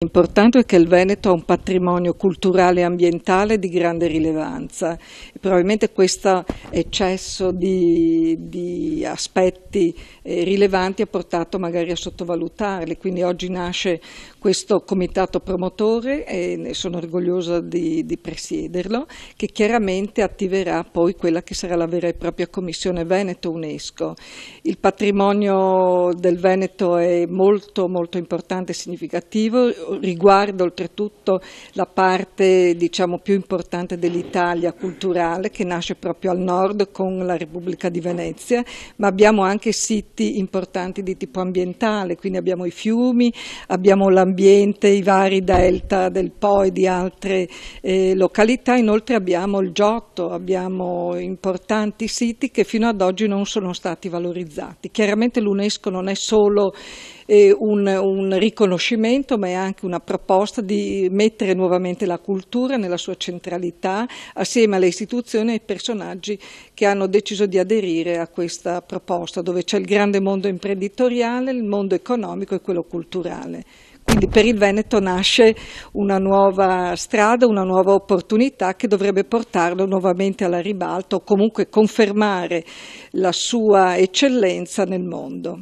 Importante è che il Veneto ha un patrimonio culturale e ambientale di grande rilevanza e probabilmente questo eccesso di aspetti rilevanti ha portato magari a sottovalutarli, quindi oggi nasce questo comitato promotore e ne sono orgogliosa di presiederlo, che chiaramente attiverà poi quella che sarà la vera e propria Commissione Veneto UNESCO. Il patrimonio del Veneto è molto molto importante e significativo, riguarda oltretutto la parte diciamo più importante dell'Italia culturale che nasce proprio al nord con la Repubblica di Venezia, ma abbiamo anche siti importanti di tipo ambientale, quindi abbiamo i fiumi, abbiamo l'ambiente, i vari delta del Po e di altre località, inoltre abbiamo il Giotto, abbiamo importanti siti che fino ad oggi non sono stati valorizzati. Chiaramente l'UNESCO non è solo un riconoscimento, ma è anche una proposta di mettere nuovamente la cultura nella sua centralità assieme alle istituzioni e ai personaggi che hanno deciso di aderire a questa proposta, dove c'è il grande mondo imprenditoriale, il mondo economico e quello culturale. Quindi per il Veneto nasce una nuova strada, una nuova opportunità che dovrebbe portarlo nuovamente alla ribalta o comunque confermare la sua eccellenza nel mondo.